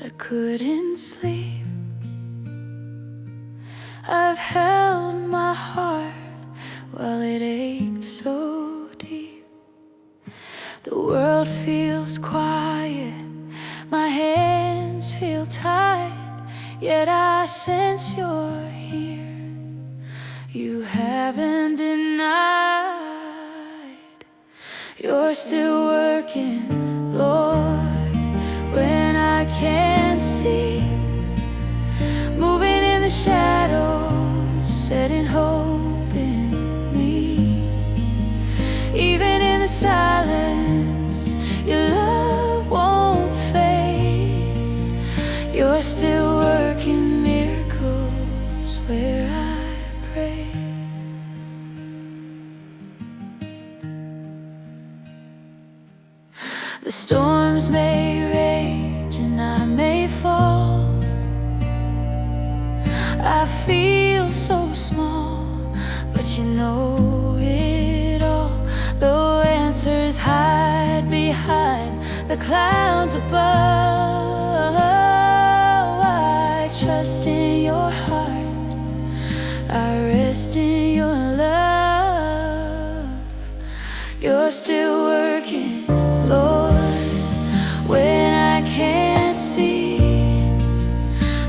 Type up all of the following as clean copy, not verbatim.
I couldn't sleep. I've held my heart while it ached so deep. The world feels quiet, my hands feel tight, yet I sense you're here. You haven't denied. You're still working, Lord, when I can't see. Moving in the shadows, setting hope in me. Even in the silence, your love won't fade. You're still working miracles where I pray. The storms may rage and I may fall. I feel so small, but you know it all. Though answers hide behind the clouds above, I trust in your heart, I rest in your love. You're still working, Lord, when I can't see.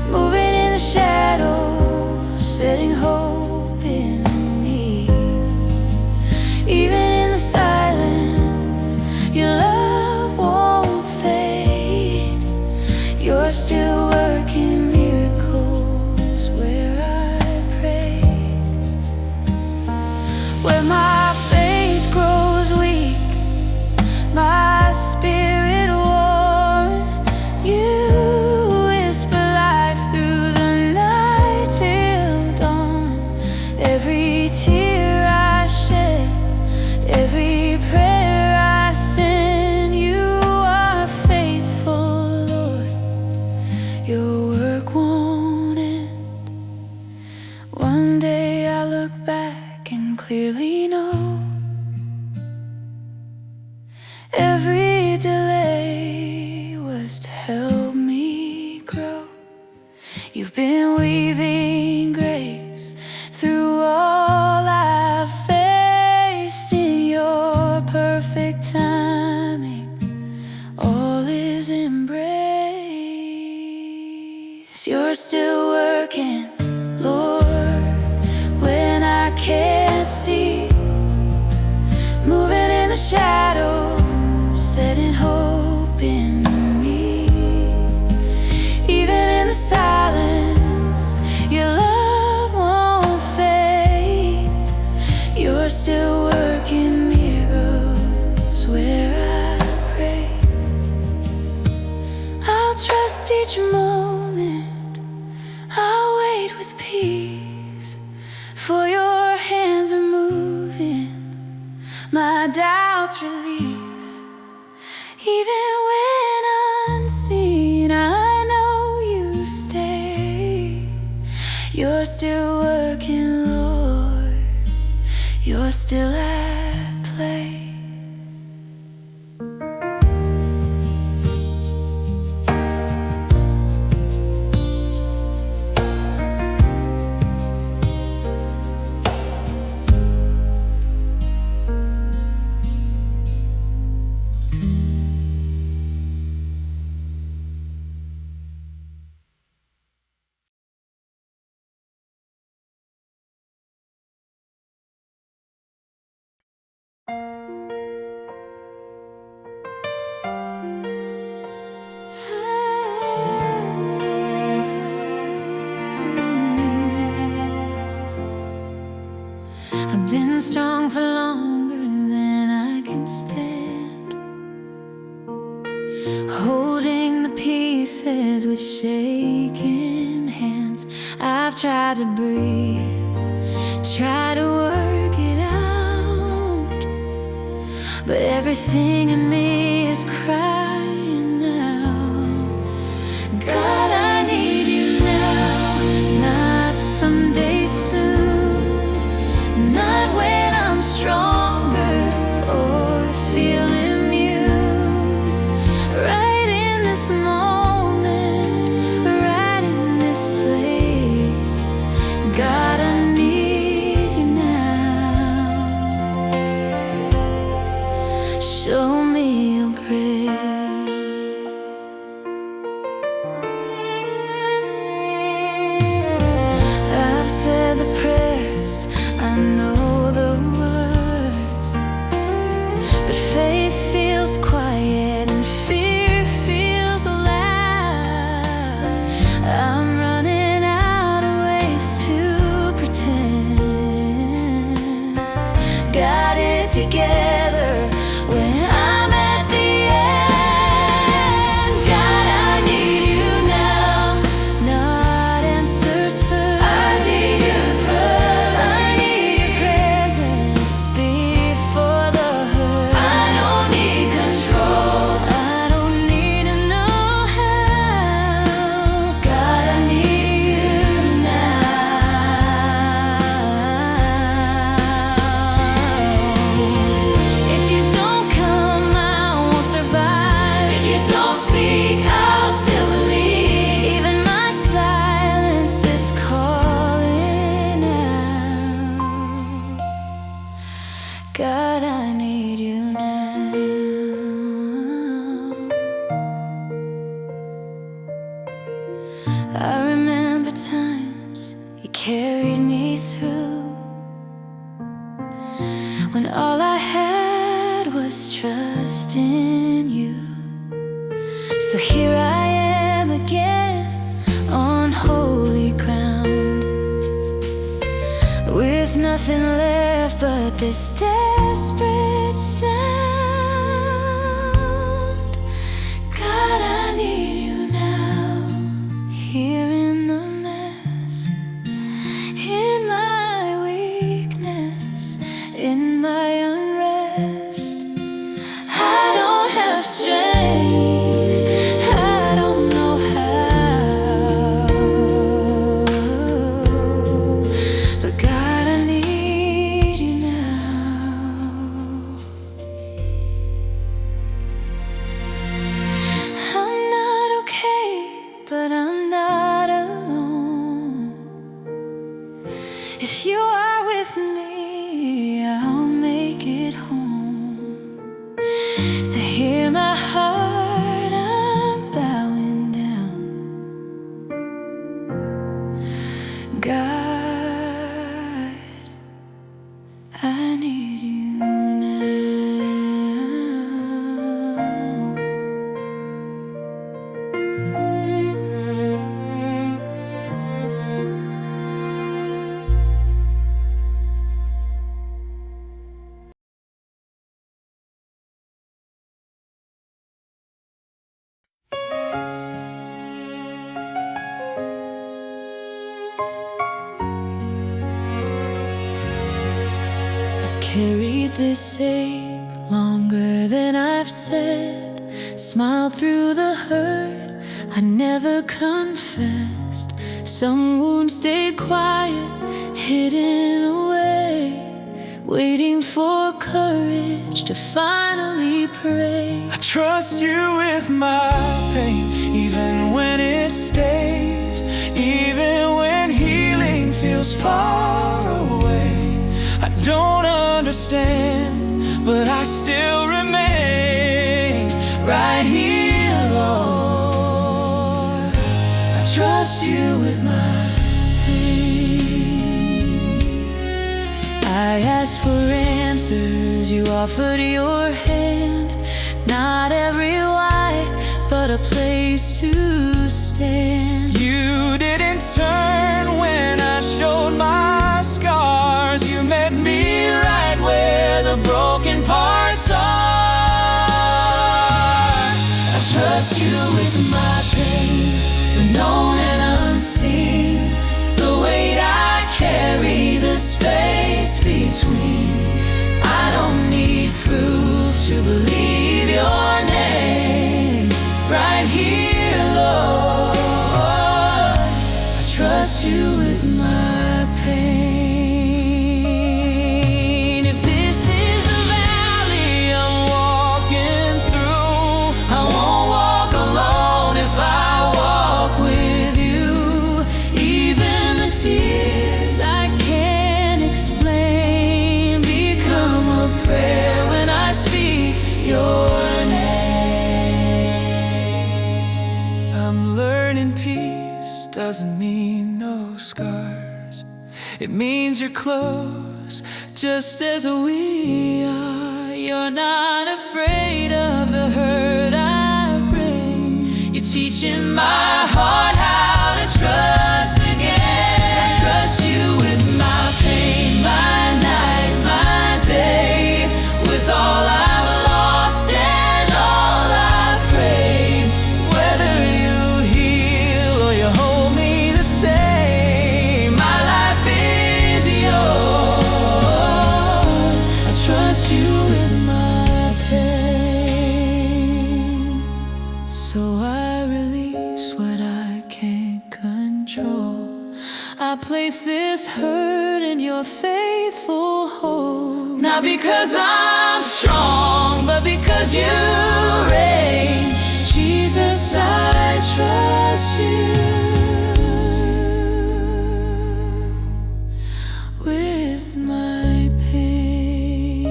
Moving in the shadows, setting hope in me. Even in the silence, your love won't fade. You're still working miracles where I pray. Where my faith grows weak, my spirit worn, you whisper life through the night till dawn. Every tear I shed, every prayer I send, you are faithful, Lord. Your work won't end. One day I look back and clearly know every delay was to help me grow. You've been weaving grace through all I've faced. In your perfect timing, all is embraced. You're still working, Lord, when I can't see. Moving in the shadows, setting hope in me. Even in the silence, your love won't fade. You're still working miracles where I pray. I'll trust each moment, I'll wait with peace, for your hands are moving, my doubts release. Even when unseen, I know you stay. You're still working, Lord, you're still at play. I've been strong for longer than I can stand, holding the pieces with shaking hands. I've tried to breathe, tried to work it out, but everything in me is crying out. God, I need you now, not someday soon, not when I'm stronger or feel immune. Right in this moment, together when I'm at the end. God, I need you now, not answers first. I need your presence before the hurt. I don't need control, I don't need to know how. God, I need you now. If you don't come, I won't survive. If you don't speak, I'll still believe. Even my silence is calling out. God, I need you now. I remember times you carried me through, when all I had was trust in you. So here I am again on holy ground, with nothing left but this desperate sound. God, I need you now, here in the mess, in my weakness, in my unrest. I don't have strength, I don't know how, but God, I need you now. I'm not okay, but I'm not alone. If you are with me, I'll make it home. So hear my heart, I'm bowing down. God, I need you now. I've carried this ache longer than I've said, smiled through the hurt I never confessed. Some wounds stay quiet, hidden away, waiting for courage to finally pray. I trust you with my pain, even when it stays, even when healing feels far away. I don't understand, but I still remain Right here, Lord, I trust you with my pain. I asked for answers, you offered your hand. Not every why, but a place to stand. You didn't turn when I showed my scars. You met me right where the broken parts are. I trust you with my pain, the known and unseen, the weight I carry, the space between. I don't need proof to believe your name. Right here, Lord, I trust you with my pain. If this is the valley I'm walking through, I won't walk alone if I walk with you. Even the tears I can't explain become a prayer when I speak your name. I'm learning peace doesn't mean no scars. It means you're close, Just as we are, you're not afraid of the hurt I bring. You're teaching my heart how to trust again. I trust you with my pain, my night, my day. release what I can't control. I place this hurt in your faithful hold. Not because I'm strong, but because you reign. Jesus, I trust you. With my pain,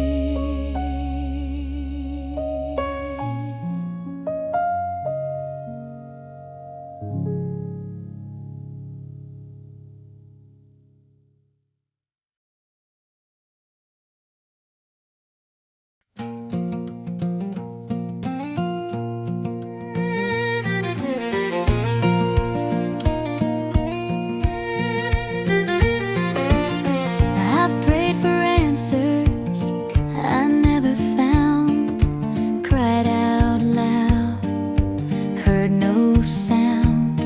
I've prayed for answers I never found, cried out loud, heard no sound.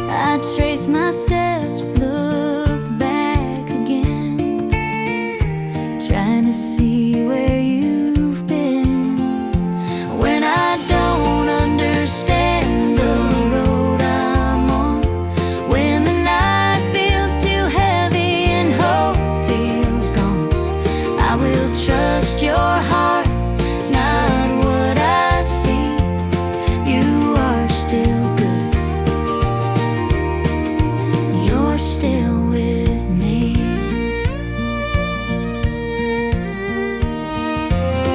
I trace my steps, look back again, trying to see where you've been. When I don't understand the road I'm on, when the night feels too heavy and hope feels gone, I will trust your heart, not what I see. You are still good. You're still with me.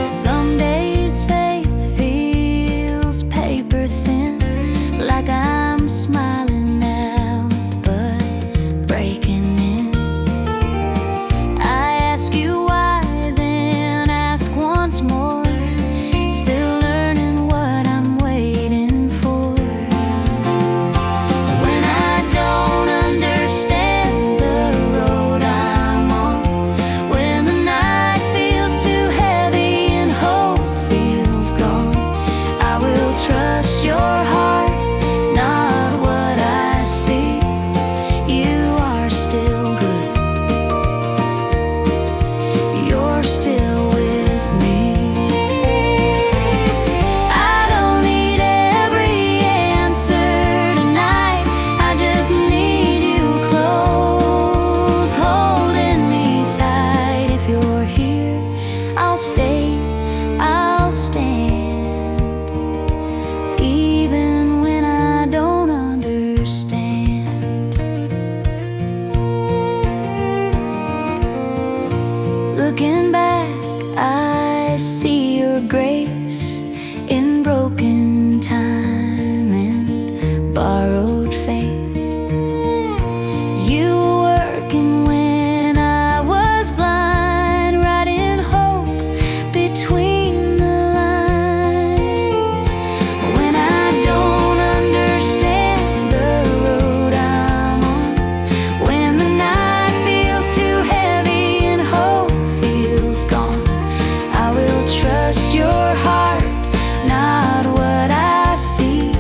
Some days faith feels paper thin, like I'm smiling now, but breaking in. I ask you why, then ask once more, still learning what I'm waiting for. When I don't understand the road I'm on, when the night feels too heavy and hope feels gone, I will trust your heart, not what I see. You are still good. You're still with me. I don't need every answer tonight. I just need you close, holding me tight. If you're here, I'll stay, I'll stand, even when I don't understand. Looking back, I see your grace in broken time and borrowed faith. You were working when I was blind, writing hope between the lines. When I don't understand the road I'm on, when the night feels too heavy and hope feels gone, I will trust your heart, not what I see.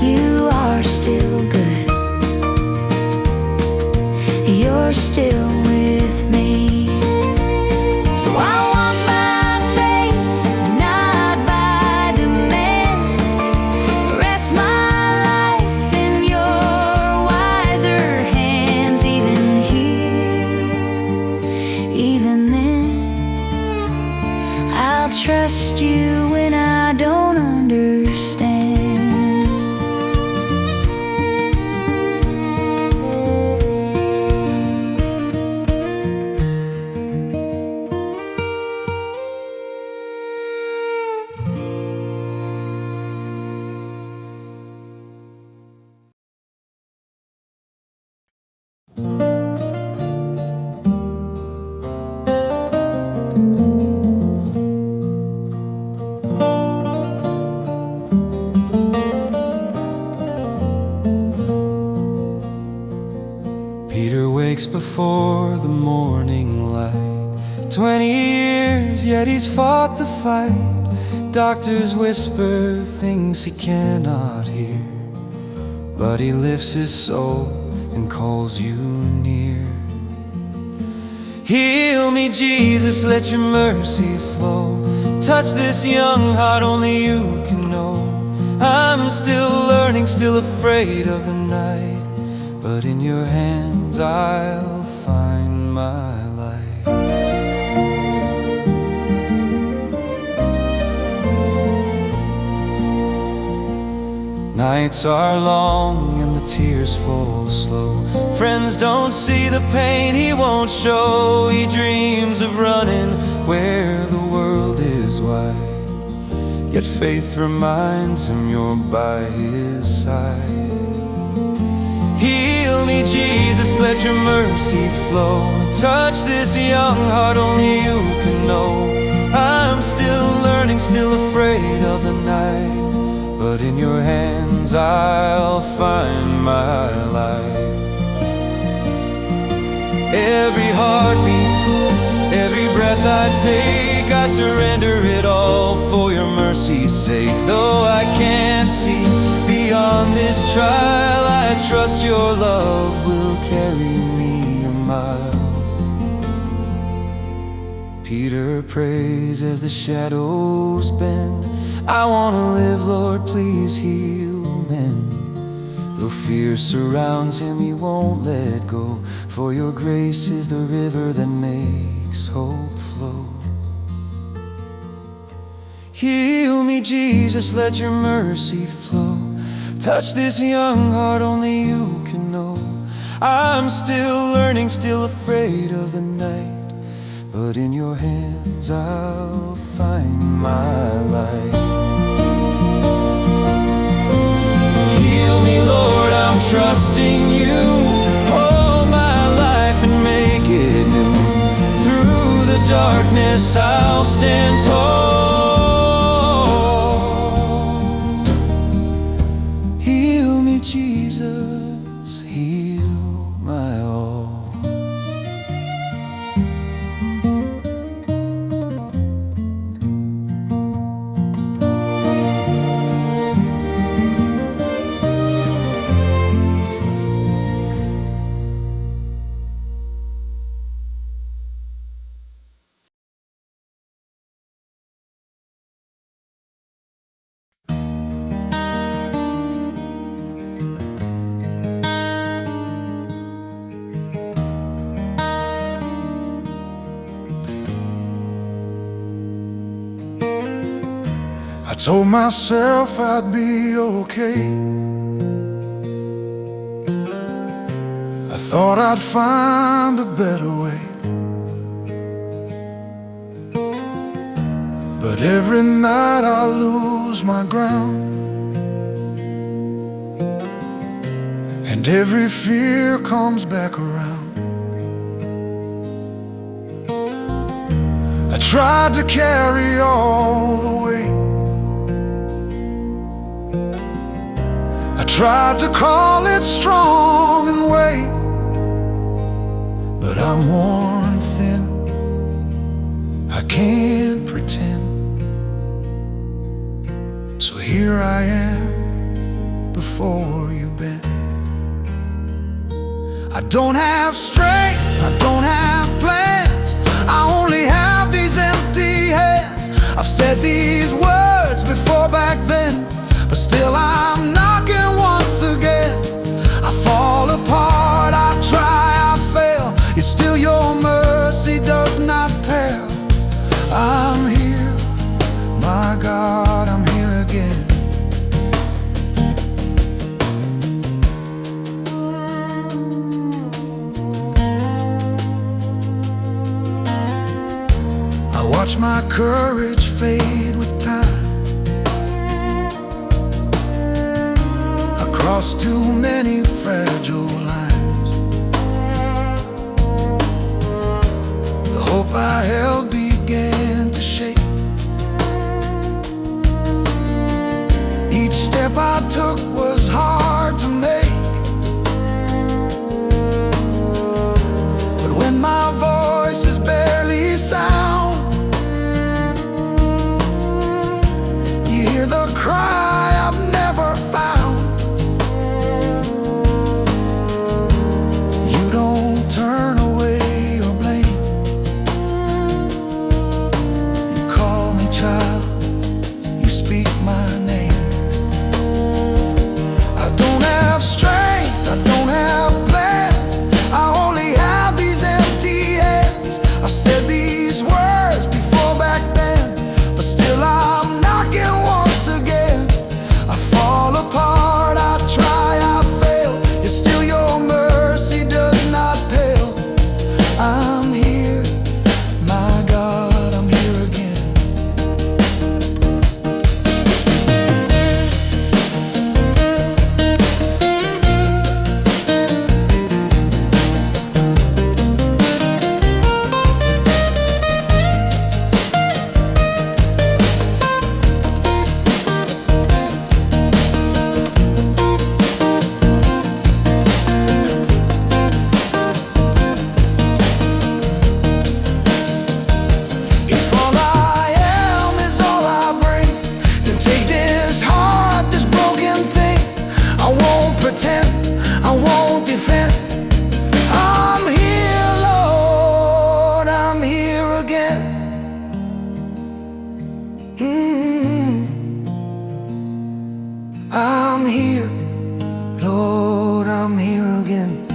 You are still good. You're still with me. So I walk by faith, not by demand. Rest my life in your wiser hands. Even here, even then, I'll trust you when I don't understand. Peter wakes before the morning light. 20 years, yet he's fought the fight. Doctors whisper things he cannot hear, but he lifts his soul and calls you near. Heal me, Jesus, let your mercy flow. Touch this young heart, only you can know. I'm still learning, still afraid of the night, but in your hands I'll find my light. Nights are long and the tears fall slow. Friends don't see the pain he won't show. He dreams of running where the world is wide, yet faith reminds him you're by his side. Heal me, Jesus, let your mercy flow. Touch this young heart, only you can know. I'm still learning, still afraid of the night, but in your hands I'll find my life. Every heartbeat, every breath I take, I surrender it all for your mercy's sake. Though I can't see beyond this trial, I trust your love will carry me a mile. Peter prays as the shadows bend, I want to live, Lord, please heal men. Though fear surrounds him, he won't let go, for your grace is the river that makes hope flow. Heal me, Jesus, let your mercy flow. Touch this young heart, only you can know. I'm still learning, still afraid of the night, but in your hands I'll find my light. Heal me, Lord, I'm trusting you. Hold my life and make it new. Through the darkness I'll stand tall. Heal me, Jesus, heal my all. I told myself I'd be okay. I thought I'd find a better way, but every night I lose my ground, and every fear comes back around. I tried to carry all the weight, I tried to call it strong and wait, but I'm worn thin, I can't pretend. So here I am before you bend. I don't have strength, I don't have plans, I only have these empty hands. I've said these words before back then, but still I'm knocking once again. I fall apart, I try, I fail, yet still your mercy does not pale. I'm here, my God, I'm here again. I watch my courage fade with time. I crossed too many fragile lines. The hope I held began to shake. Each step I took was hard to make, but when my voice is barely sound, you hear the cry I've never found. You don't turn away or blame, you call me child, you speak my name. I'm here again.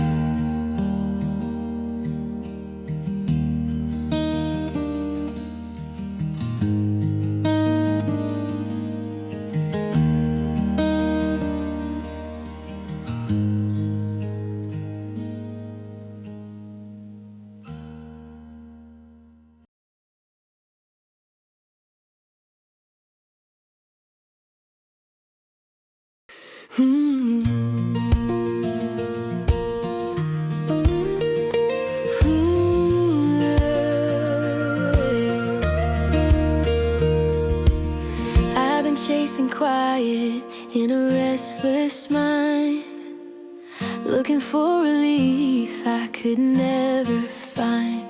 I've been chasing quiet in a restless mind, looking for relief I could never find.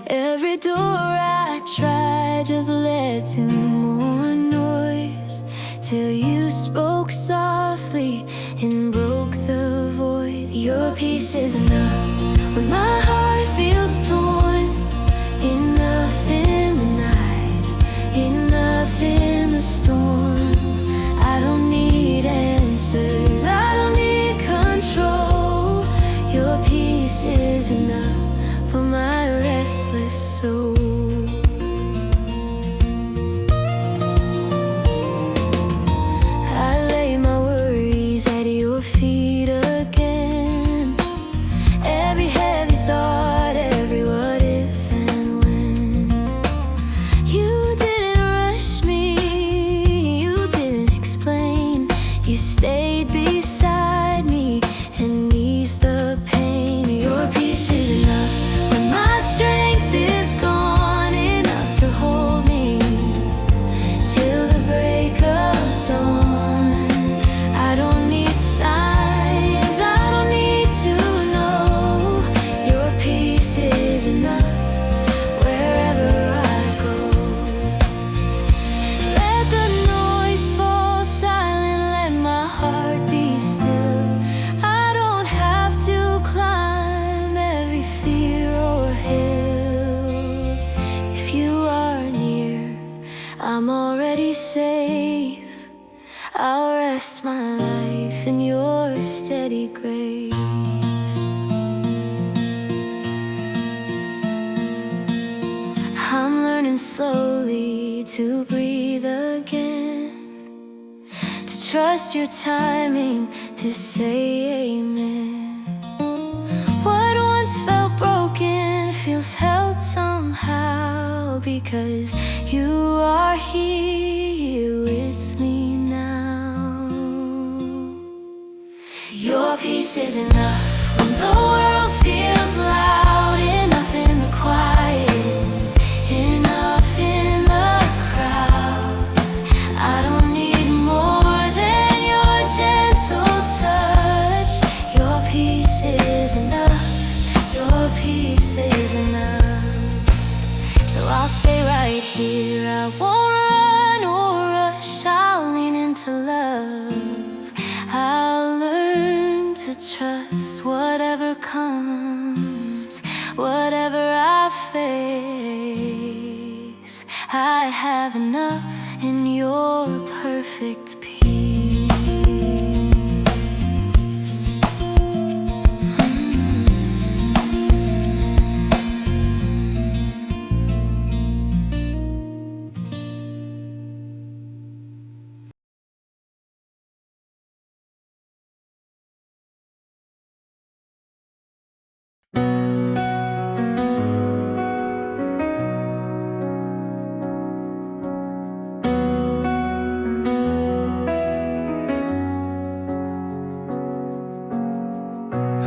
Every door I tried just led to more noise, till you spoke softly and broke the void. Your peace is enough when my heart feels torn. Enough in the night, enough in the storm. I don't need answers, I don't need control. Your peace is enough for my restless soul. I lay my worries at your feet again. Every heavy thought, every what if and when. You didn't rush me, you didn't explain. You stayed beside me and eased the pain. Your peace is enough when my strength is gone, enough to hold me till the break of dawn. I don't need signs, I don't need to know. Your peace is enough wherever I go. Let the noise fall silent, let my heart be still. I don't have to climb every fear or hill. If you are near, I'm already safe. I'll rest my life in your steady grace. I'm learning slowly to breathe again, to trust your timing, to say amen. What once felt broken feels held somehow, because you are here with me now. Your peace is enough when the world feels loud, enough in the quiet, enough in the crowd. I don't need more than your gentle touch. Your peace is enough, your peace is enough. So I'll stay right here, I won't run or rush. I'll lean into love, I'll learn to trust whatever comes, whatever I face. I have enough in your perfect peace.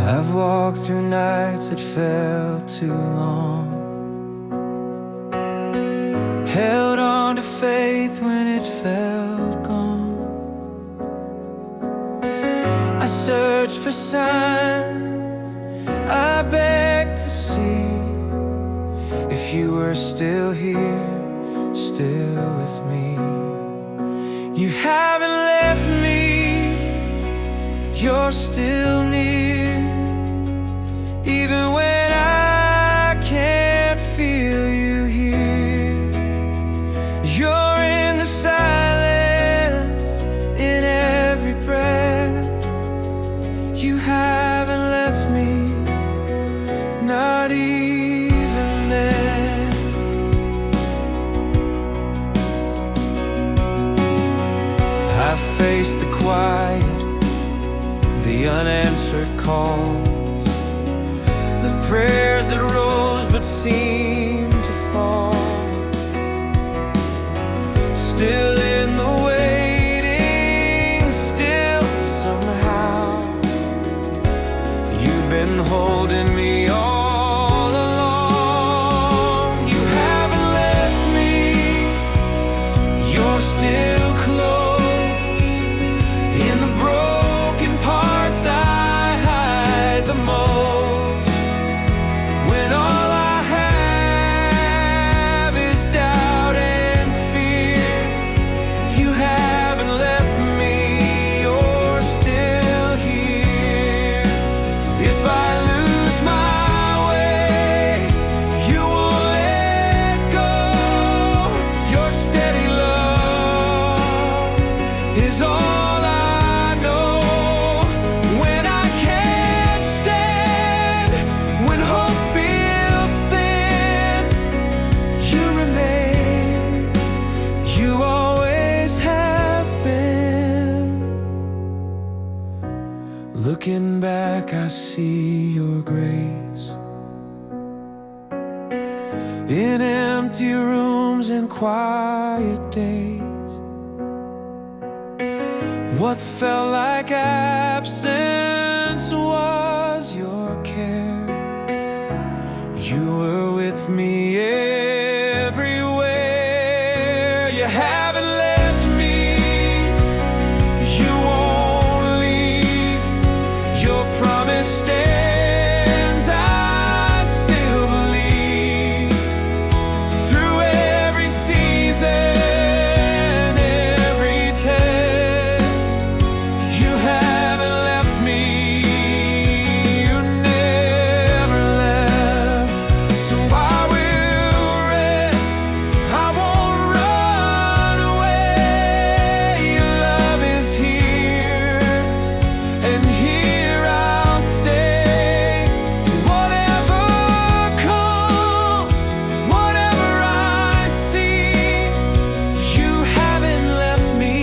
I've walked through nights that felt too long, held on to faith when it felt gone. I searched for signs, I begged to see if you were still here, still with me. You haven't left me, you're still near. Even when I can't feel you here, you're in the silence, in every breath. You have the unanswered calls, the prayers that rose but seemed to fall. Still in the waiting, still somehow you've been holding me all along. You haven't left me, you're still close in the broken parts I hide the most. When all I have is doubt and fear, you haven't left me, you're still here. If I lose my way, you won't let go. Your steady love is all I know. When I can't stand, when hope feels thin, you remain, you always have been. Looking back, I see your grace in empty rooms and quiet days. What felt like absence was your care. You were with me everywhere. You haven't left me, you won't leave. Your promise stands, I still believe. Through every season, every test, you haven't left me, you never left. So I will rest, I won't run away. Your love is here, and here I'll stay. Whatever comes, whatever I see, you haven't left me,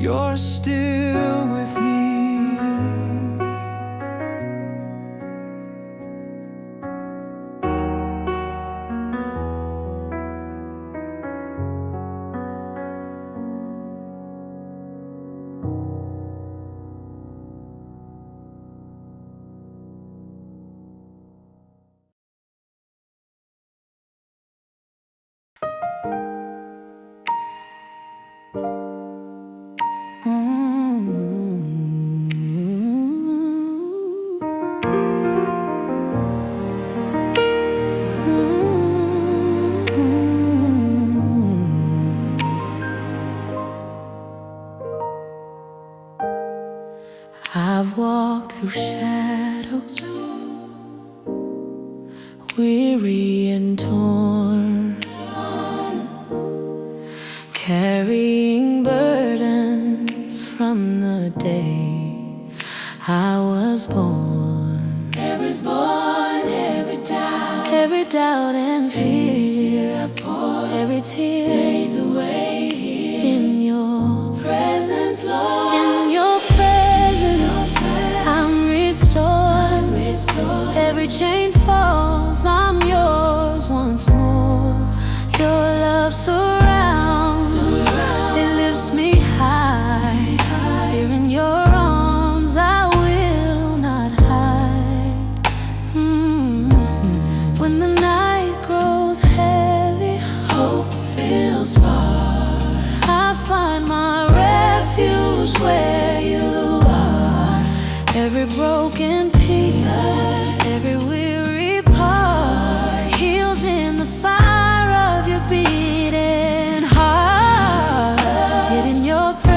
you're still with me. I've walked through shadows, weary and torn, carrying burdens from the day I was born. Every doubt and fear, every tear fades away in your presence, Lord. In your presence, I'm restored. Every chain falls, I'm yours once more. Your love surrounds, it lifts me high. Here in your arms, I will not hide. When the night grows heavy, hope feels far. I find my refuge where you are. Every broken piece, every weary part heals in the fire of your beating heart. Hid in your presence,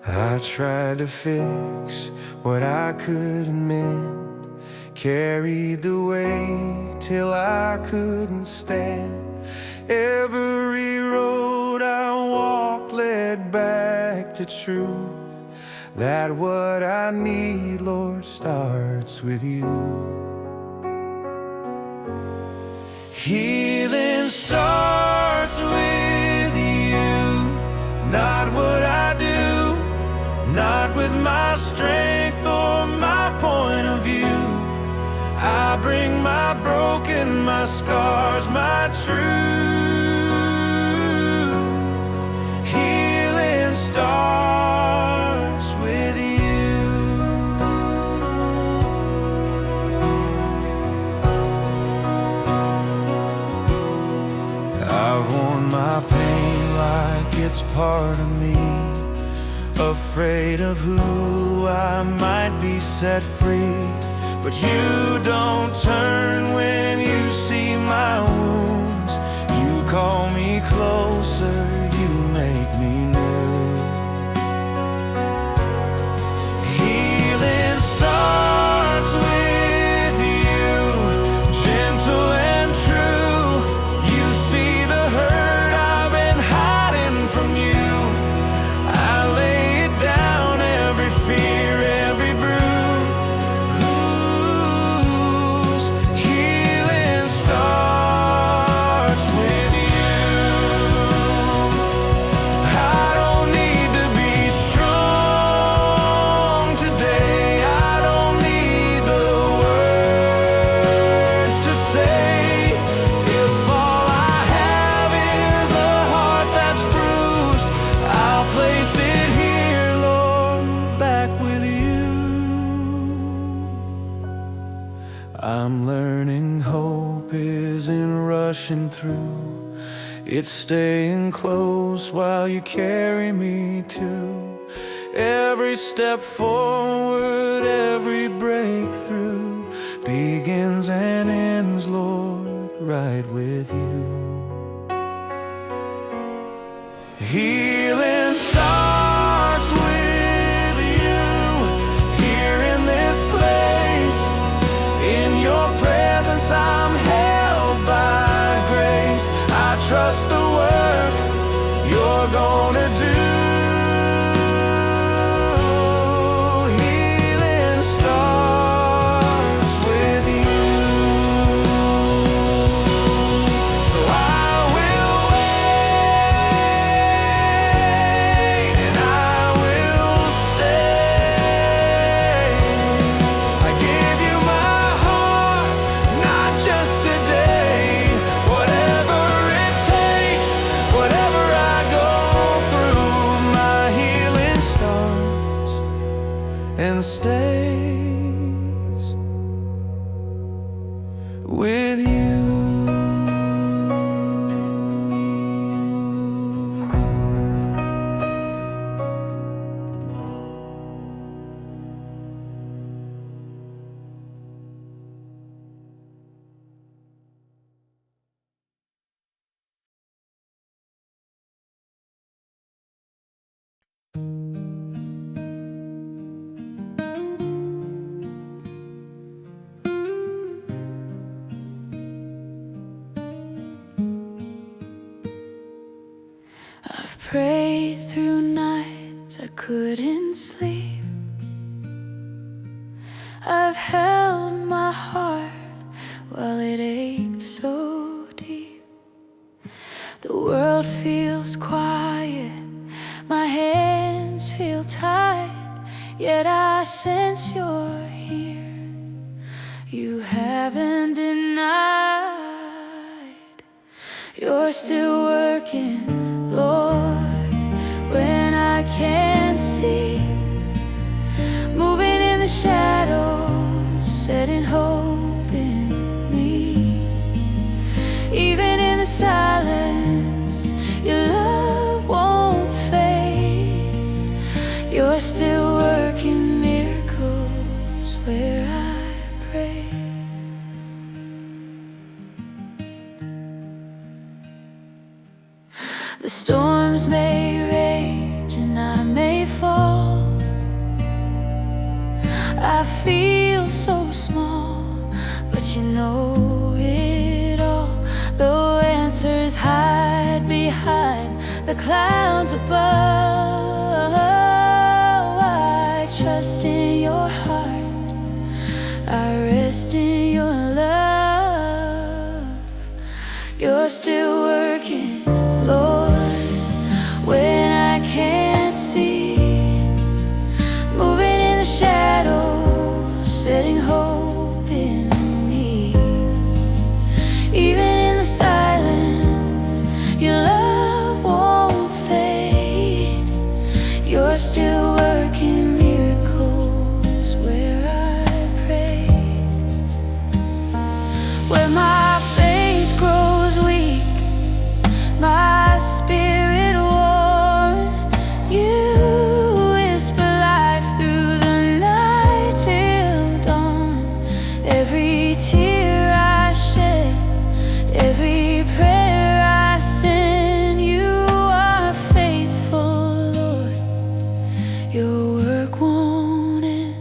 I tried to fix what I couldn't mend, carried the weight till I couldn't stand. Every road I walked led back to truth, that what I need, Lord, starts with you. Healing starts with you, not what I do, not with my strength or my point of view. I bring my broken, my scars, my truth. Healing starts with you. I've worn my pain like it's part of me, afraid of who I might be set free. But you don't turn when you see my wounds. You call me closer, you make me new. Healing starts with you, gentle and true. You see the hurt I've been hiding from you. I lay it down, every fear, every bruise. Healing starts with you. I don't need to be strong today. I don't need the words to say. If all I have is a heart that's bruised, I'll place it here, Lord, back with you. I'm learning hope isn't rushing through. It's staying close while you carry me too. Every step forward, every breakthrough begins and ends, Lord, right with you. Healing starts with you, here in this place. In your presence I'm held by grace. I trust the work you're gonna do. Healing starts with you. So I will wait and I will stay. I give you my heart, not just today. Whatever it takes, whatever I go through, my healing starts and stays with you. I've prayed through nights I couldn't sleep. I've held my heart while it ached so deep. The world feels quiet, my hands feel tied, yet I sense you're here. You haven't denied. You're still working, Lord, when I can't see. Moving in the shadows, setting hope in me. Even in the silence, your love won't fade. You're still working miracles where I pray. The storms may rage and I may fall, I feel so small, but you know it all. Though answers hide behind the clouds above, I trust in your heart, I rest in your love. You're still working, Lord, when I can't see, moving in the shadows, setting hope in me. Even in the silence, your love won't fade. You're still working miracles where I pray. Where my faith grows weak, my spirit worn, you whisper life through the night till dawn. Every tear I shed, every prayer I send, you are faithful, Lord. Your work won't end.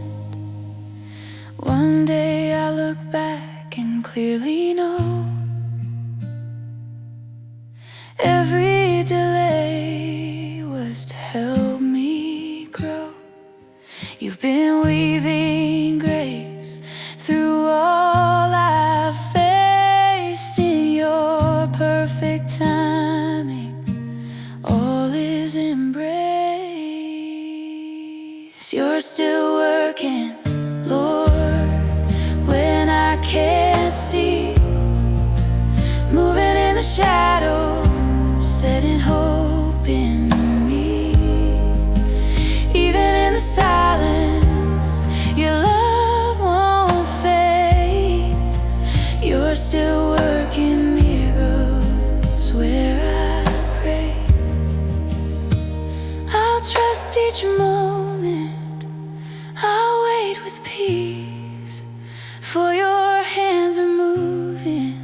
One day I look back and clearly know every delay was to help me grow. You've been weaving grace through all I've faced. In your perfect timing, all is embraced. You're still working, Lord, when I can't see, moving in the shadows, setting hope in me. Even in the silence, your love won't fade. You're still working miracles where I pray. I'll trust each moment, I'll wait with peace, for your hands are moving,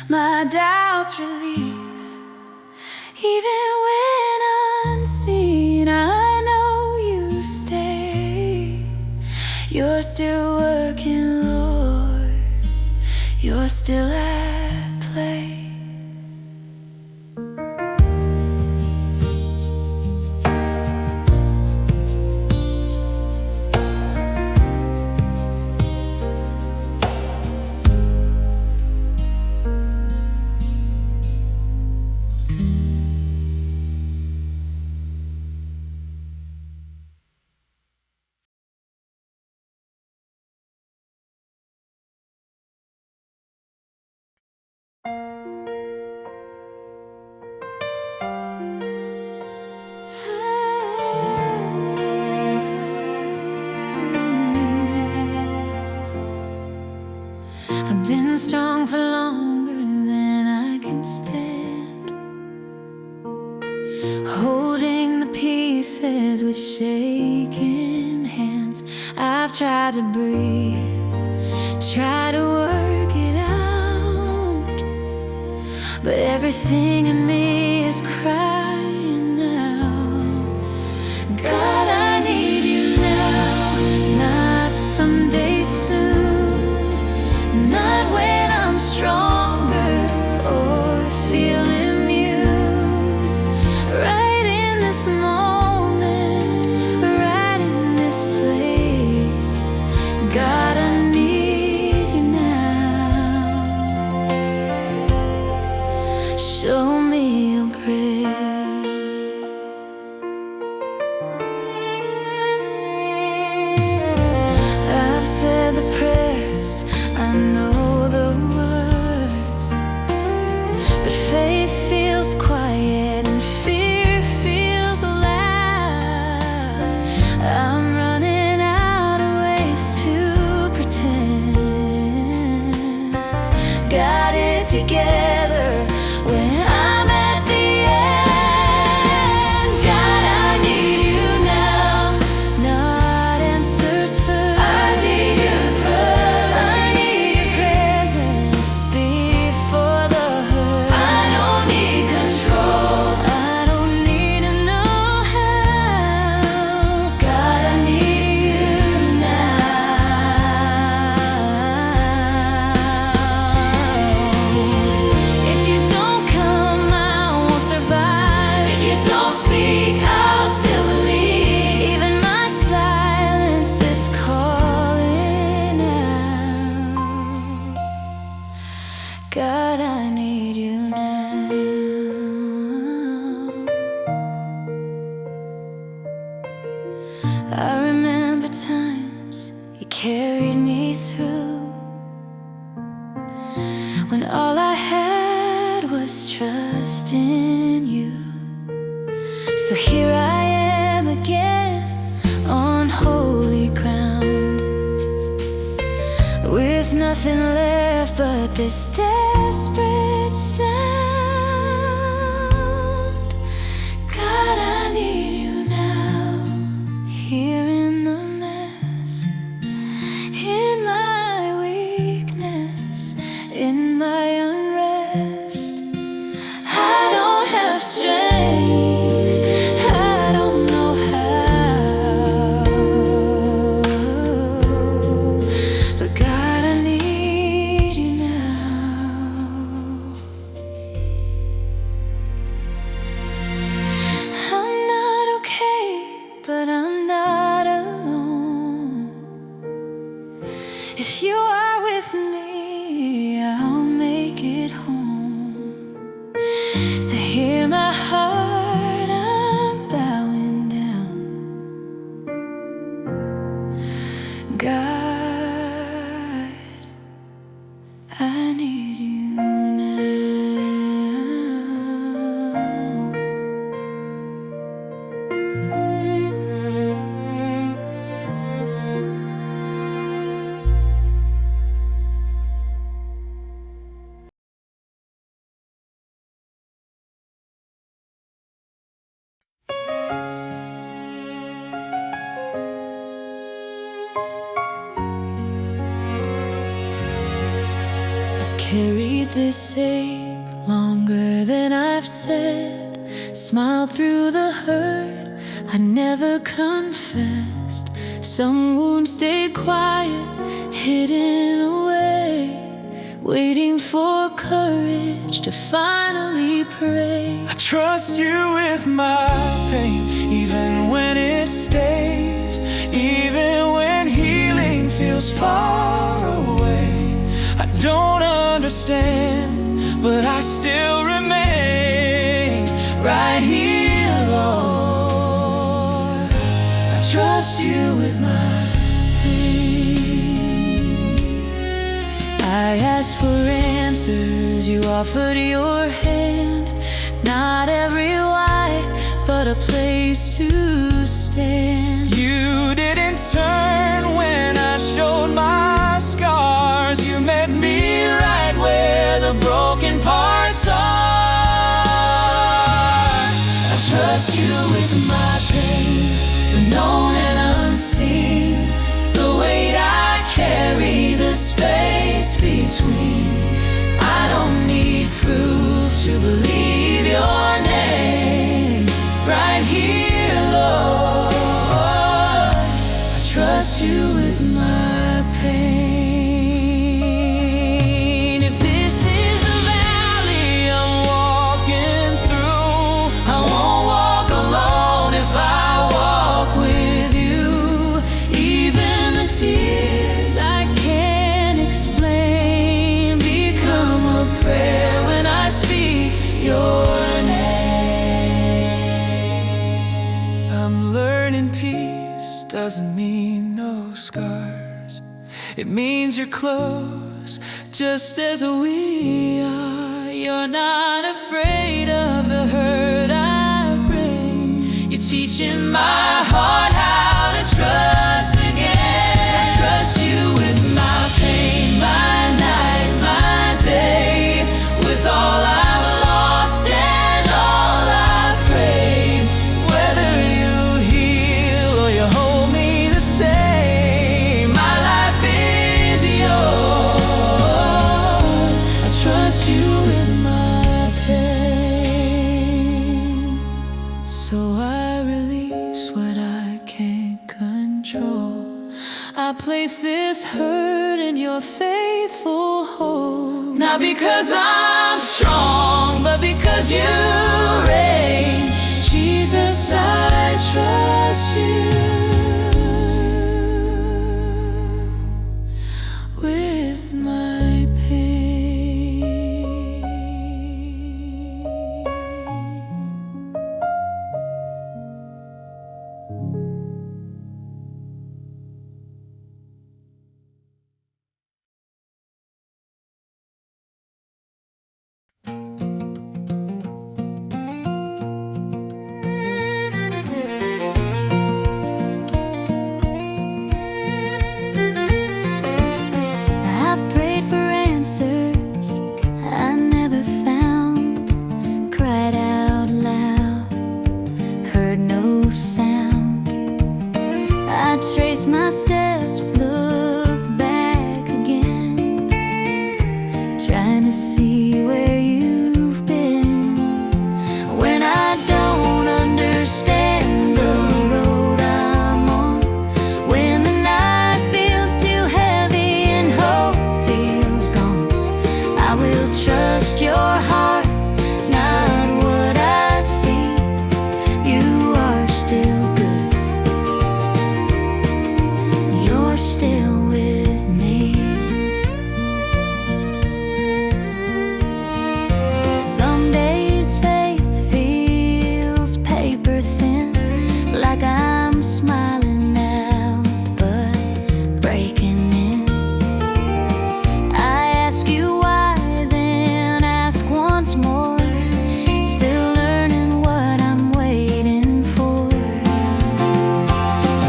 my doubts release. Even when unseen, I know you stay. You're still working, Lord, you're still at play. I've been strong for longer than I can stand, holding the pieces with shaking hands. I've tried to breathe, tried to work it out, but everything in me is crying now. God, I need you now, not someday soon, not when I'm stronger or feel immune. Right in this moment, right in this place, God, I need you now. Show me your grace. I've said the prayers, I know the words, but faith feels quiet and fear feels loud. I'm running out of ways to pretend got it together when I'm at the end. God, I need you now, not answers first. I need your presence. I need your presence before the hurt. I don't need control, I don't need to know how. God, I need you now. God, I need you now. I remember times you carried me through, when all I had was trust in you. So here I am again on holy ground, with nothing left but this desperate sound. God, I need you now, here in the mess, in my weakness, in my unrest. I don't have strength, I don't know how, but God, I need you now. I'm not okay, but I'm not alone. If you are with me, I'll make it home. So hear my heart, I'm bowing down. God, I need you now. I've carried this ache longer than I've said, smiled through the hurt I never confessed. Some wounds stay quiet, hidden away, waiting for courage to finally pray. I trust you with my pain, even when it stays, even when healing feels far away. I don't understand, but I still remain right here, Lord. I trust you with my pain. I asked for answers, you offered your hand. Not every why, but a place to stand. You didn't turn when I showed my scars. You met me right where the broken parts are. I trust you with my pain, the known and unseen, the weight I carry, the space between. I don't need proof to believe your name. Right here, Lord, I trust you with my pain. If this is the valley I'm walking through, I won't walk alone if I walk with you. Even the tears I can't explain become a prayer when I speak your name. I'm learning peace doesn't mean no scars. It means you're close, just as we are. You're not afraid of the hurt I bring. You're teaching my heart how to trust again. I trust you with my pain, my night, my day, with all I've lost and all I've prayed. Whether you heal or you hold me the same, my life is yours. I trust you with my pain. So I release what I can't control. I place this hurt in your faithful hold. Not because I'm strong, but because you reign. Jesus, I trust you with my pain. trying to see where you've been. When I don't understand the road I'm on, when the night feels too heavy and hope feels gone, I will trust your heart, not what I see. You are still good. You're still with me. Some days faith feels paper thin, like I'm smiling now but breaking in. I ask you why, then ask once more, still learning what I'm waiting for.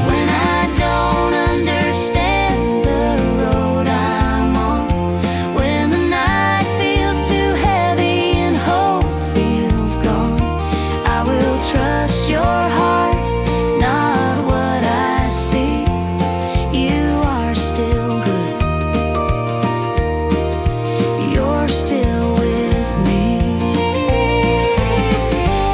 When I don't understand the road I'm on, when the night feels too heavy and hope feels gone, I will trust your heart, not what I see. You are still good. You're still with me.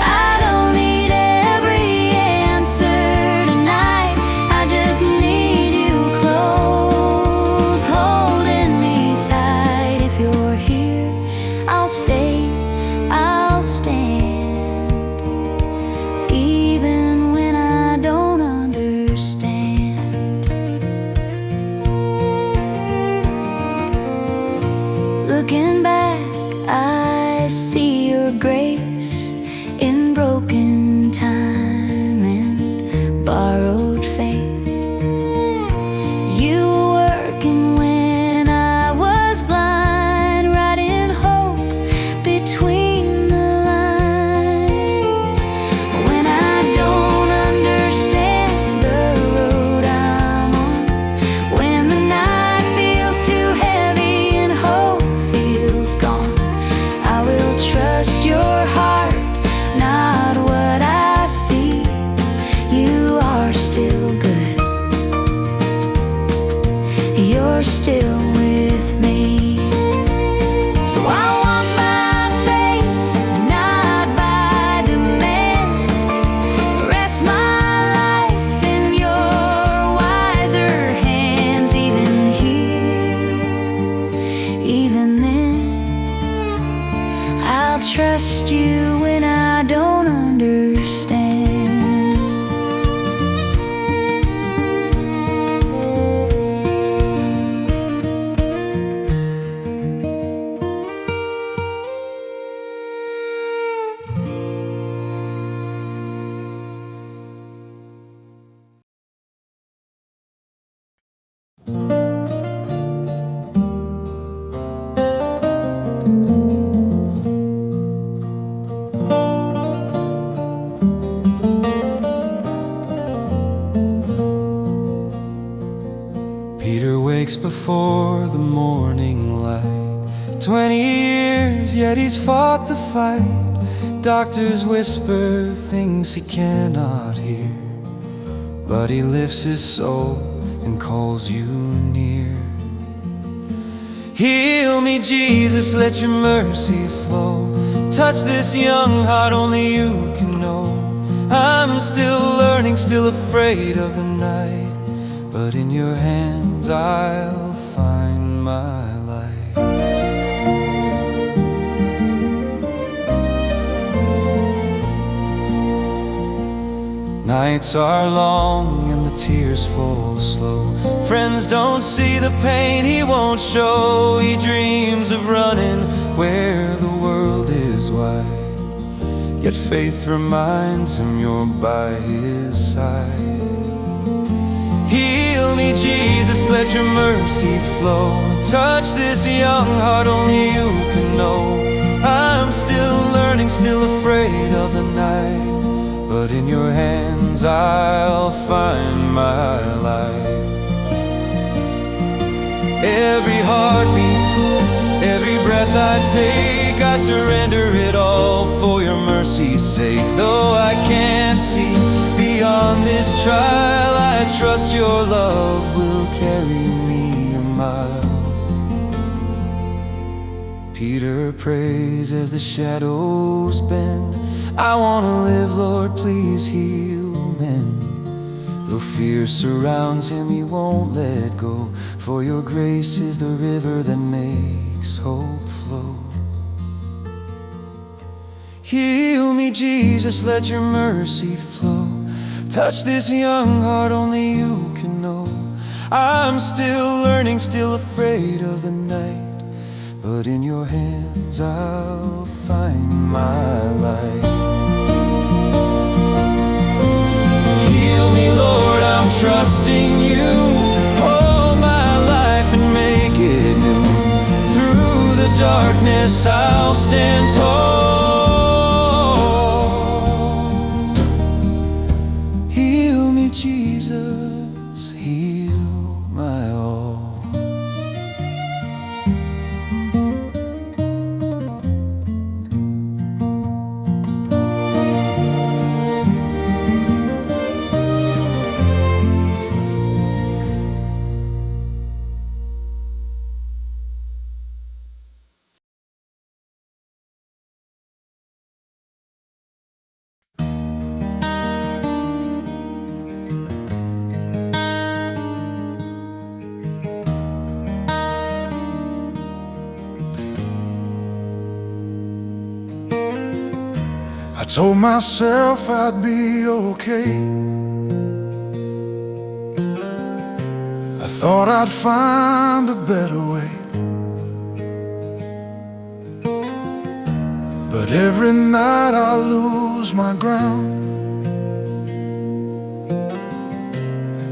I don't need every answer tonight. I just need you close, holding me tight. If you're here, I'll stay, I'll stand, even when I don't understand. Looking back, I see your grace in broken time and borrowed faith. You were working when I was blind, writing hope between the lines. When I don't understand the road I'm on, when the night feels too heavy and hope feels gone, I will trust your heart, not what I see. You are still good. You're still with me. So I walk by faith, not by demand. Rest my life in your wiser hands. Even here, even then, I'll trust you when I don't understand. Peter wakes before the morning light. 20 years, yet he's fought the fight. Doctors whisper things he cannot hear, but he lifts his soul and calls you near. Heal me, Jesus, let your mercy flow. Touch this young heart, only you can know. I'm still learning, still afraid of the night, but in your hands I'll find my life. Nights are long and the tears fall slow. Friends don't see the pain he won't show. He dreams of running where the world is wide, yet faith reminds him you're by his side. Heal me, Jesus, let your mercy flow. Touch this young heart, only you can know. I'm still learning, still afraid of the night, but in your hands I'll find my life. Every heartbeat, every breath I take, I surrender it all for your mercy's sake. Though I can't see beyond this trial, I trust your love will carry me a mile. Peter prays as the shadows bend. I wanna live, Lord, please heal men. Though fear surrounds him, he won't let go, for your grace is the river that makes hope flow. Heal me, Jesus, let your mercy flow. Touch this young heart, only you can know. I'm still learning, still afraid of the night, but in your hands I'll find my light. Heal me, Lord, I'm trusting you. Hold my life and make it new. Through the darkness I'll stand tall. Heal me, Jesus, heal my all. I told myself I'd be okay. I thought I'd find a better way, but every night I lose my ground,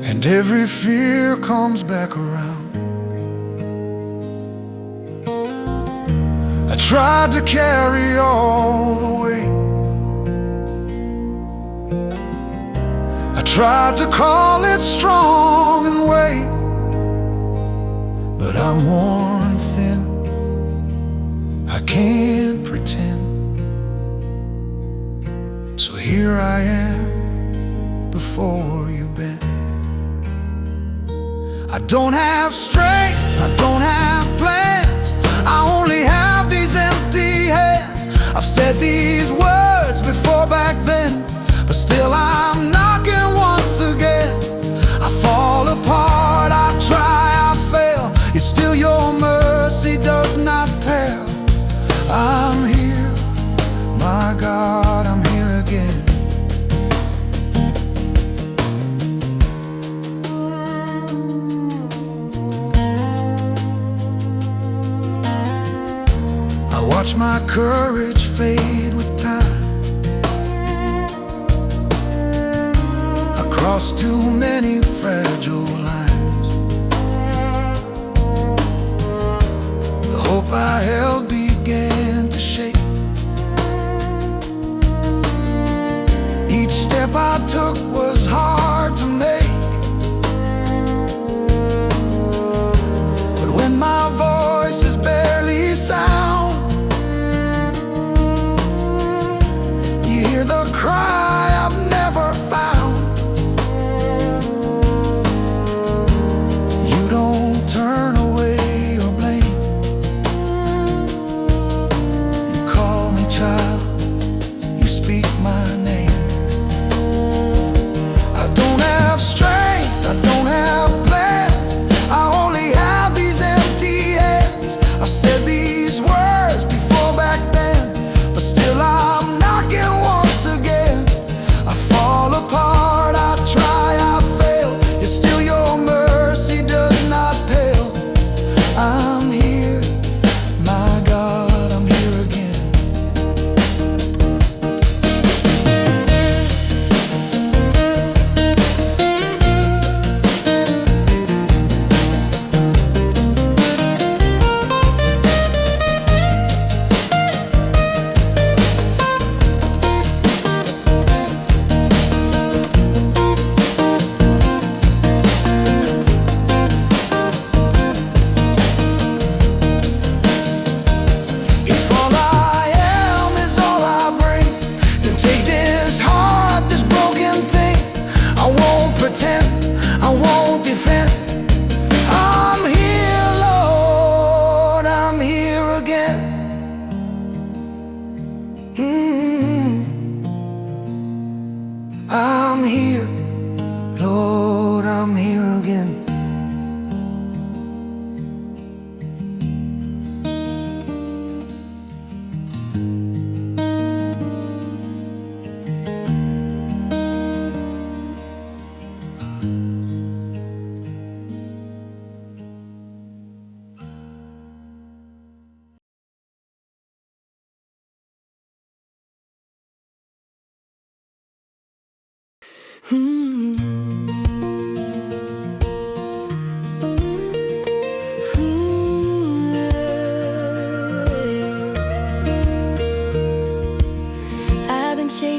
and every fear comes back around. I tried to carry all the weight, I tried to call it strong and wait, but I'm worn thin, I can't pretend. So here I am before you bend. I don't have strength, I don't have plans, I only have these empty hands. I've said these words before back then, but still I'm knocking once again. I fall apart, I try, I fail, yet still your mercy does not pale. I'm here, my God, I'm here again. I watch my courage fade with time. I crossed too many fragile lines. The hope I held began to shake. Each step I took was hard to make, but when my voice is barely sound, you hear the cry I've never found. You don't turn away or blame, you call me child, you speak my name. I don't have strength, I don't have plans, I only have these empty hands. I've said these words before back then, but still I'm knocking once again. I fall apart, I try, I fail, yet still your mercy does not pale. I'm here, my God, I'm here again. If all I am is all I bring, then take this heart, this broken thing. I won't pretend, I won't defend. I'm here, Lord, I'm here again.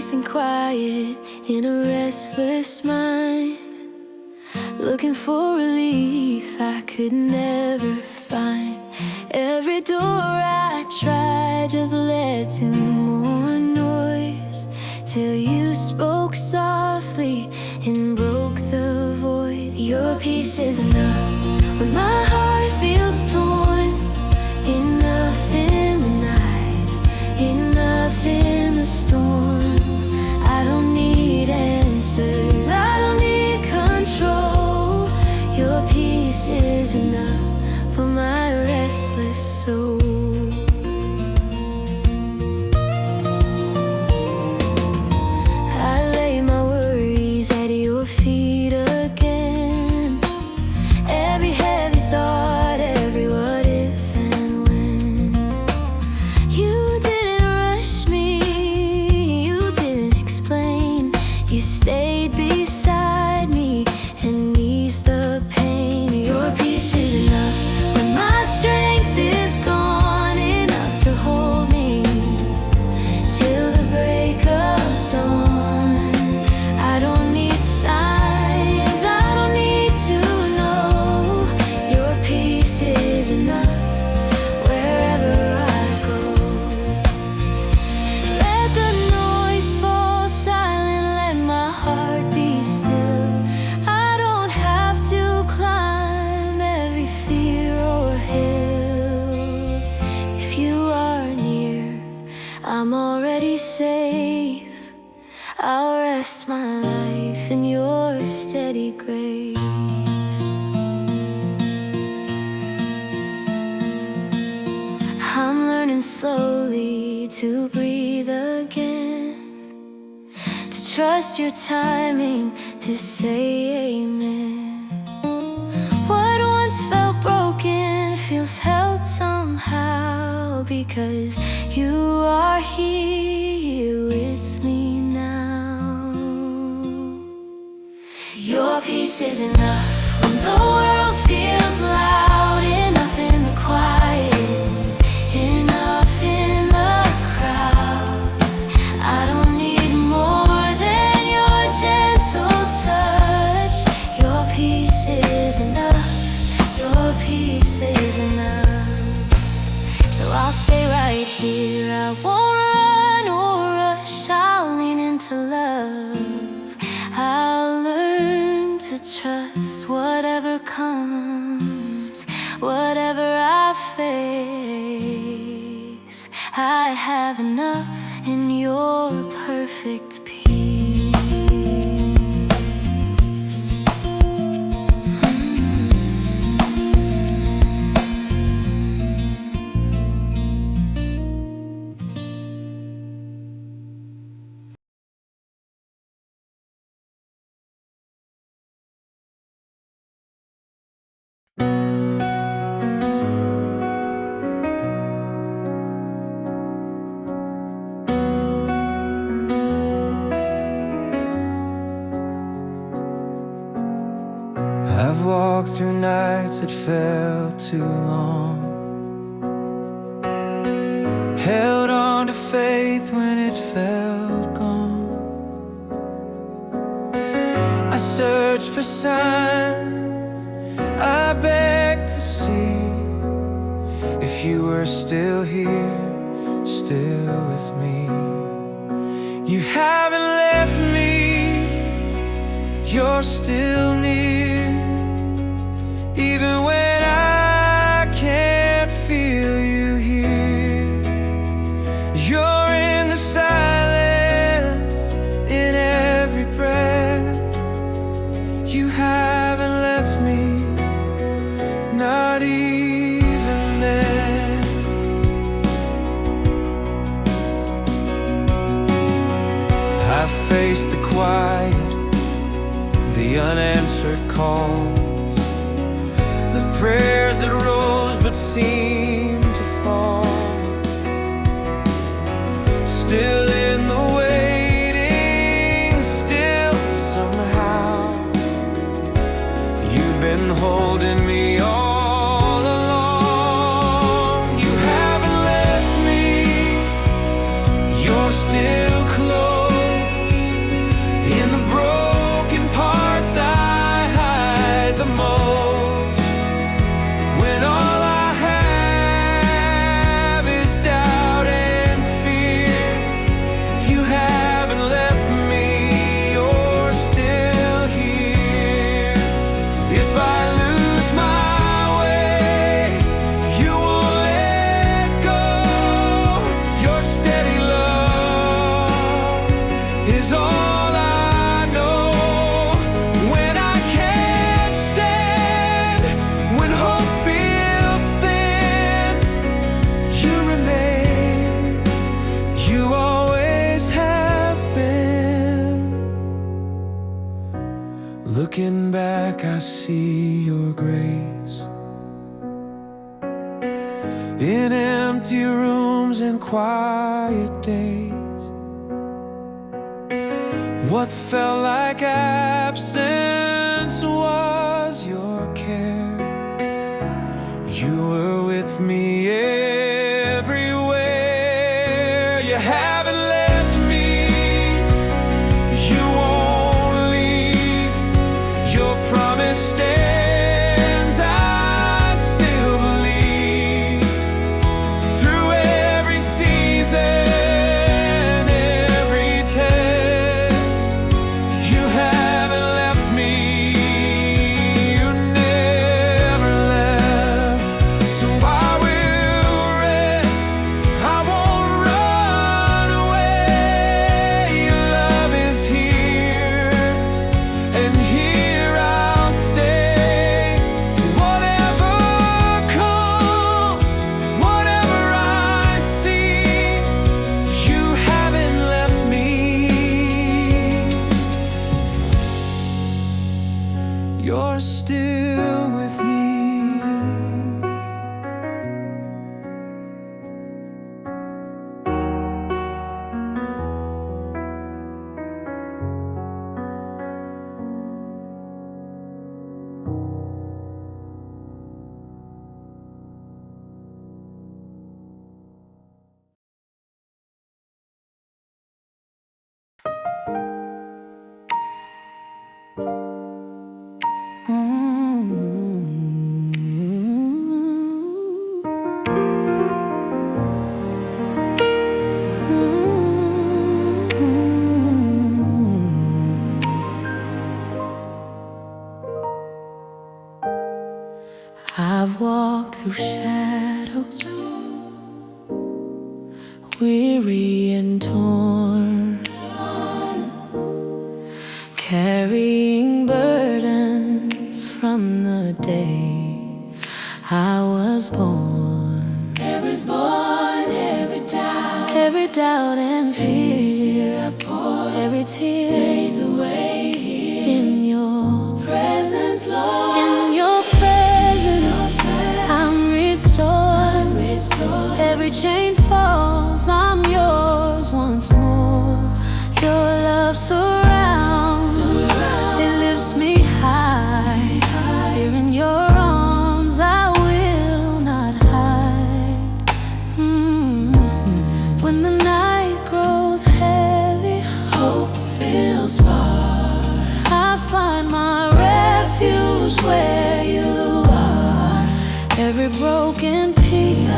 racing quiet in a restless mind, looking for relief I could never find. Every door I tried just led to more noise, till you spoke softly and broke the void. Your peace is enough when my heart feels torn. Enough in the night, enough in the storm. I don't need answers, I don't need control. Your peace is enough for my restless soul. I lay my worries at your feet again. Every heavy thought, every what if and when. You didn't rush me, you didn't explain. You stayed beside me and eased the pain. Your peace is enough when my strength is gone, enough to hold me till the break of dawn. I don't need signs, I don't need to know. Your peace is enough wherever I go. Let the noise fall silent, let my heart be still. I don't have to climb every fear or hill. If you are near, I'm already safe. I'll rest my life in your steady grace. I'm learning slowly to breathe again, to trust your timing, to say amen. What once felt broken feels held somehow, because you are here with me now. Your peace is enough when the world feels loud, enough in the quiet, enough in the crowd. I don't need more than your gentle touch. Your peace is enough, your peace is enough. So I'll stay right here, I won't run or rush. I'll lean into love, I'll learn to trust whatever comes, whatever I face. I have enough in your perfect peace. I've walked through nights that felt too long, held on to faith when it felt gone. I searched for signs, I begged to see if you were still here, still with me. You haven't left me, you're still near. Even when I can't feel you here, you're in the silence, in every breath. You haven't left me, not even then. I've faced the quiet, the unanswered calls, the prayers that rose but seemed to fall. Still in the waiting, still somehow you've been holding me all along. You haven't left me, you're still close. rooms and quiet days. What felt like absence was your care. You were with me everywhere. You haven't left me, you won't leave. Your promise stands, I still believe. Through every season, every test, you haven't left me. You never left. So I will rest, I won't run away. Your love is here, and here I'll stay. Whatever comes, whatever I see, you haven't left me. You're still with me. I've walked through shadows, weary and torn, carrying burdens from the day I was born. Every doubt and fear, every tear fades away in your presence, Lord. In your presence, I'm restored. Every chain falls, I'm yours once more. Your love surrounds, it lifts me high. Here in your arms, I will not hide. When the night grows heavy, hope feels far. I find my refuge where you are. Every broken piece,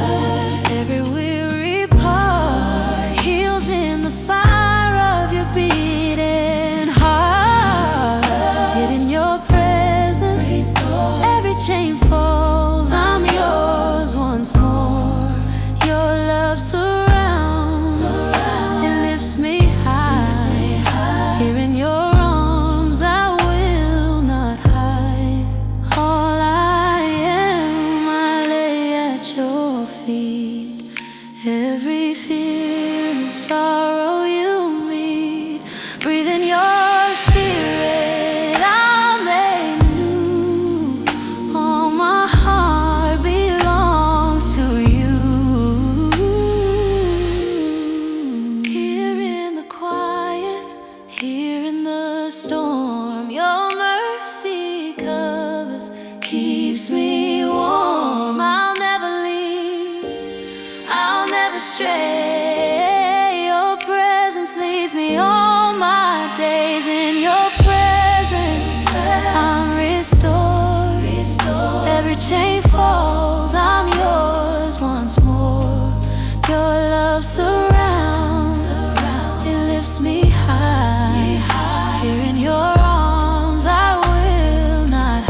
every weary part heals in the fire of your beating heart. Yet in your presence, every chain falls. I'm yours once more. Your love surrounds, it lifts me high. Here in your arms, I will not hide. All I am, I lay at your feet. Every fear and sorrow you meet, breathe in your spirit, I'm made new. All my heart belongs to you. Here in the quiet, here in the storm, your mercy covers, keeps me warm. I'll never leave, I'll never stray. Your presence leads me all my days. In your presence, I'm restored. Every chain falls, I'm yours once more. Your love surrounds, it lifts me high. Here in your arms, I will not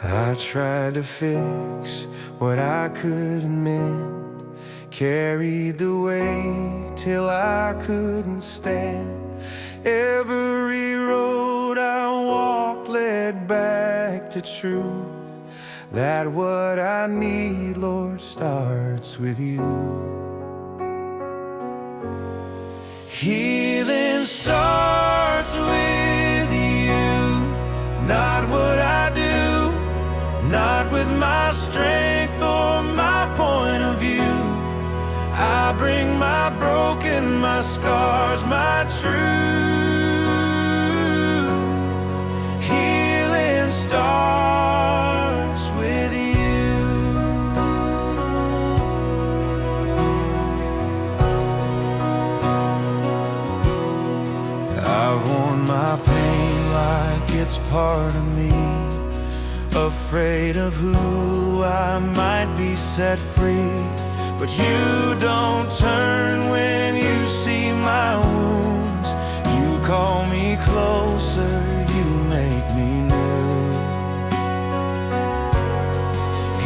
I tried to fix what I couldn't mend, carried the weight till I couldn't stand. Every road I walked led back to truth, that what I need, Lord, starts with you. Healing starts with you, not what I do, not with my strength or my point of view. I bring my broken, my scars, my truth. Healing starts with you. I've worn my pain like it's part of me, afraid of who I might be set free. But you don't turn when you see my wounds. You call me closer, you make me new.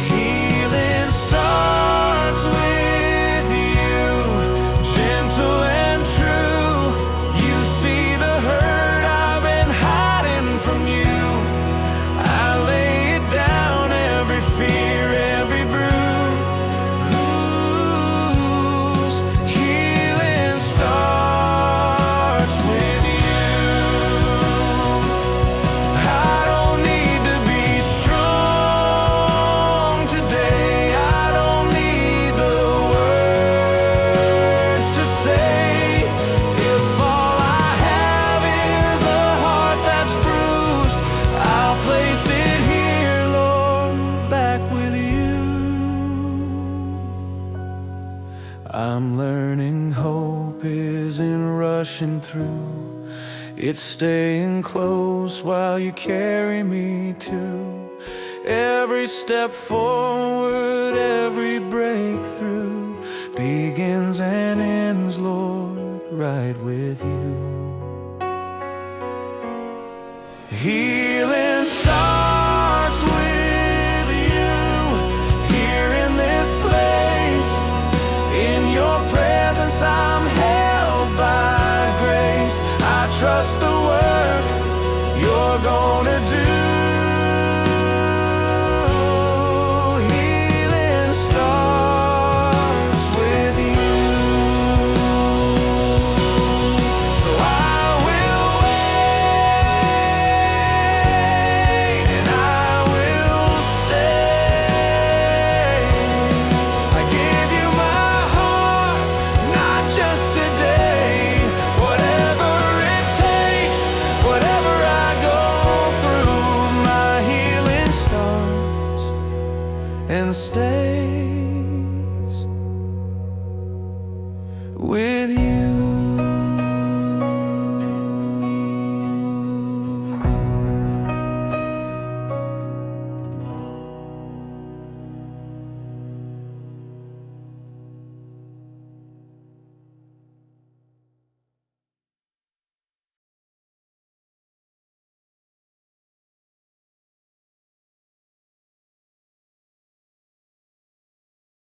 Healing starts with you, gentle and true. You see the hurt I've been hiding from you. I lay it down, every fear, every bruise. I'm learning hope isn't rushing through, it's staying close while you carry me too. Every step forward, every breakthrough begins and ends, Lord, right with you.